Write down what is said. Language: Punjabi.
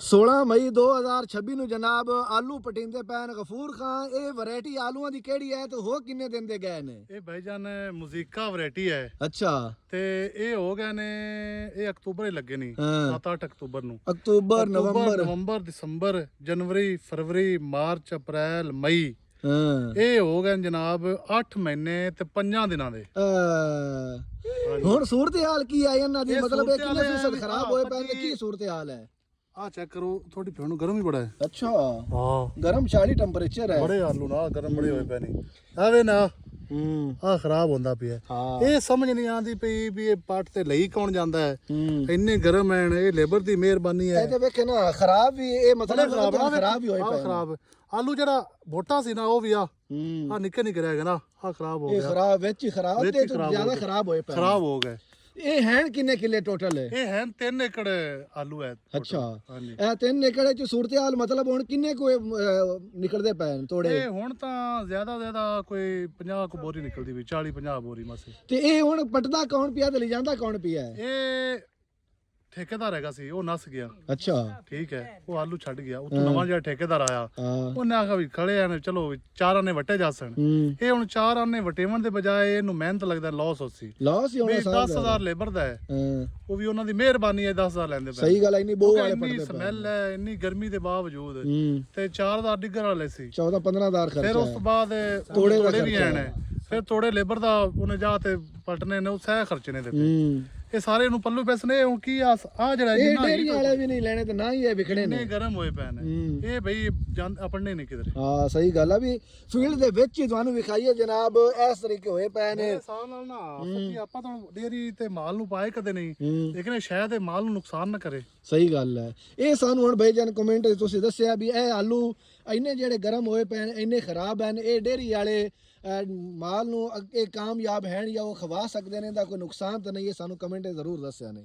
16 ਮਈ 2026 ਨੂੰ ਜਨਾਬ ਆਲੂ ਪਟਿੰਦੇ ਪੈਣ ਗਫੂਰ ਖਾਨ। ਇਹ ਵੈਰਾਈਟੀ ਆਲੂਆਂ ਦੀ ਕਿਹੜੀ ਹੈ ਤੇ ਹੋ ਕਿੰਨੇ ਦਿਨ ਦੇ ਗਏ ਨੇ? ਇਹ ਭਾਈਜਾਨ ਮੁਜ਼ੀਕਾ ਵੈਰਾਈਟੀ ਹੈ। ਅੱਛਾ। ਤੇ ਇਹ ਹੋ ਗਏ ਨੇ, ਇਹ ਅਕਤੂਬਰ ਹੀ ਲੱਗੇ ਨਹੀਂ, 7-8 ਅਕਤੂਬਰ ਨੂੰ। ਅਕਤੂਬਰ, ਨਵੰਬਰ, ਦਸੰਬਰ, ਜਨਵਰੀ, ਫਰਵਰੀ, ਮਾਰਚ, ਅਪ੍ਰੈਲ, ਮਈ, ਇਹ ਹੋ ਗਏ ਜਨਾਬ 8 ਮਹੀਨੇ ਤੇ 5 ਦਿਨਾਂ ਦੇ। ਹੁਣ ਸੂਰਤ ਹਾਲ ਕੀ ਹੈ ਇਹਨਾਂ ਦੀ? ਮਤਲਬ ਇਹ ਕਿੰਨੇ ਫੀਸਦ ਖਰਾਬ ਹੋਏ ਪਏ ਨੇ? ਕੀ ਸੂਰਤ ਹਾਲ ਹੈ? ਆ ਚੈੱਕ ਕਰੋ, ਥੋੜੀ ਪਿਓ ਨੂੰ ਗਰਮ ਹੀ ਬੜਾ ਹੈ। ਅੱਛਾ ਹਾਂ, ਗਰਮ 40 ਟੈਂਪਰੇਚਰ ਹੈ। ਬੜੇ ਆਲੂ ਨਾ ਗਰਮ ਬੜੇ ਹੋਏ ਪਏ ਨੇ। ਆਵੇ ਨਾ ਆ ਖਰਾਬ ਹੁੰਦਾ ਪਿਆ। ਇਹ ਸਮਝ ਨਹੀਂ ਆਉਂਦੀ ਪਈ ਵੀ ਇਹ ਪੱਟ ਤੇ ਲਈ ਕੌਣ ਜਾਂਦਾ ਹੈ। ਇੰਨੇ ਗਰਮ ਐਣ, ਇਹ ਲੇਬਰ ਦੀ ਮਿਹਰਬਾਨੀ ਹੈ। ਇਹ ਤੇ ਵੇਖੇ ਨਾ ਖਰਾਬ ਵੀ, ਇਹ ਮਤਲਬ ਖਰਾਬ ਵੀ ਹੋਏ ਪਏ। ਖਰਾਬ ਆਲੂ ਜਿਹੜਾ ਮੋਟਾ ਸੀ ਨਾ ਉਹ ਵੀ ਆ ਨਿੱਕੇ ਨਿੱਕੇ ਰਹਿ ਗਏ ਨਾ, ਆ ਖਰਾਬ ਹੋ ਗਿਆ। ਇਹ ਖਰਾਬ ਵਿੱਚ ਹੀ ਖਰਾਬ ਤੇ ਜ਼ਿਆਦਾ ਖਰਾਬ ਹੋਏ ਪਏ, ਖਰਾਬ ਹੋ ਗਏ। ਇਹ ਹੈ ਕਿੰਨੇ ਕਿੱਲੇ ਟੋਟਲ ਹੈ? ਇਹ ਹੈ 3 ਏਕੜ ਆਲੂ ਹੈ। ਅੱਛਾ, ਇਹ 3 ਏਕੜ ਚ ਸੂਰਤ ਹਾਲ ਮਤਲਬ ਹੁਣ ਕਿੰਨੇ ਕੋਈ ਨਿਕਲਦੇ ਪਏ ਨੇ ਤੋੜੇ? ਇਹ ਹੁਣ ਤਾਂ ਜ਼ਿਆਦਾ ਕੋਈ 50 ਕੁ ਬੋਰੀ ਨਿਕਲਦੀ ਵੀ, 40-50 ਬੋਰੀ ਮਾਸੇ। ਤੇ ਇਹ ਹੁਣ ਪਟਦਾ ਕੌਣ ਪਿਆ ਤੇ ਲਿਜਾਂਦਾ ਕੌਣ ਪਿਆ? ਇਹ ਠੇਕੇਦਾਰ ਹੈਗਾ ਸੀ, ਉਹ ਨਸ ਗਿਆ। ਅੱਛਾ, ਠੀਕ ਹੈ, ਉਹ ਆਲੂ ਛੱਡ ਗਿਆ। ਉਹ ਨਵਾਂ ਜਿਹੜਾ ਠੇਕੇਦਾਰ ਆਇਆ, ਉਹਨੇ ਆਖਿਆ ਵੀ ਖੜੇ ਆ ਚਲੋ 4 ਆਨੇ ਵਟੇ ਜਾਸਣ। ਇਹ ਹੁਣ 4 ਆਨੇ ਵਟੇਵਣ ਦੇ ਬਜਾਏ ਇਹਨੂੰ ਮਿਹਨਤ ਲੱਗਦਾ ਲਾਸ ਹੋਸੀ। ਲਾਸ ਹੀ ਹੋਣਾ। 10,000 ਲੇਬਰ ਦਾ ਹੈ, ਉਹ ਵੀ ਉਹਨਾਂ ਦੀ ਮਿਹਰਬਾਨੀ ਹੈ। 10,000 ਲੈਂਦੇ ਪਏ। ਸਹੀ ਗੱਲ ਹੈ, ਇੰਨੀ ਬੋ ਵਾਲੇ ਪੜਦੇ ਪਏ, ਸਮੈਲ ਹੈ ਇੰਨੀ ਗਰਮੀ ਦੇ ਬਾਵਜੂਦ। ਤੇ 4,000 ਡਿੱਗਰ ਵਾਲੇ ਸੀ, 14-15,000 ਖਰਚਾ। ਫਿਰ ਉਸ ਤੋਂ ਬਾਅਦ ਤੋੜੇ ਵੀ ਆਣੇ, ਫਿਰ ਤੋੜੇ ਲੇਬਰ ਦਾ ਉਹਨੇ ਜਾ ਤੇ ਪਲਟਨੇ ਨੇ, ਉਹ ਸਹਿ ਖਰਚੇ ਨੇ ਦਿੱਤੇ। ਇਹ ਸਾਰੇ ਨੂੰ ਪੱਲੂ ਪੈਸੇ ਨੇ। ਹੁਣ ਕੀ ਆ ਜਿਹੜਾ ਇਹ ਡੇਰੀ ਵਾਲੇ ਵੀ ਨਹੀਂ ਲੈਣੇ ਤੇ ਨਾ ਹੀ ਇਹ ਵਿਕਣੇ ਨੇ। ਗਰਮ ਹੋਏ ਪਏ ਨੇ ਇਹ ਬਈ ਆਪਣੇ ਨਹੀਂ ਕਿਧਰੇ। ਹਾਂ ਸਹੀ ਗੱਲ ਆ ਵੀ ਫੀਲਡ ਦੇ ਵਿੱਚ ਹੀ ਤੁਹਾਨੂੰ ਵਿਖਾਈਏ ਜਨਾਬ, ਇਸ ਤਰੀਕੇ ਹੋਏ ਪਏ ਨੇ। ਸਾਲ ਨਾਲ ਨਾ ਸੱਚੀ ਆਪਾਂ ਤਾਂ ਡੇਰੀ ਤੇ ਮਾਲ ਨੂੰ ਪਾਏ ਕਦੇ ਨਹੀਂ, ਲੇਕਿਨ ਸ਼ਾਇਦ ਇਹ ਮਾਲ ਨੂੰ ਨੁਕਸਾਨ ਨਾ ਕਰੇ। ਸਹੀ ਗੱਲ ਹੈ। ਇਹ ਸਾਨੂੰ ਹੁਣ ਬਈ ਜਨ ਕਮੈਂਟ ਤੁਸੀਂ ਦੱਸਿਆ ਵੀ ਇਹ ਆਲੂ ਇੰਨੇ ਜਿਹੜੇ ਗਰਮ ਹੋਏ ਪਏ ਨੇ, ਇੰਨੇ ਖਰਾਬ ਹਨ, ਇਹ ਡੇਰੀ ਵਾਲੇ ਮਾਲ ਨੂੰ ਇਹ ਕਾਮਯਾਬ ਹੈ ਜਾਂ ਉਹ ਖਵਾ ਸਕਦੇ ਨੇ, ਦਾ ਕੋਈ ਨੁਕਸਾਨ ਤਾਂ ਨਹੀਂ? ਇਹ ਸਾਨੂੰ ਕਮੈਂਟ ਜ਼ਰੂਰ ਦੱਸਿਆ ਨੇ।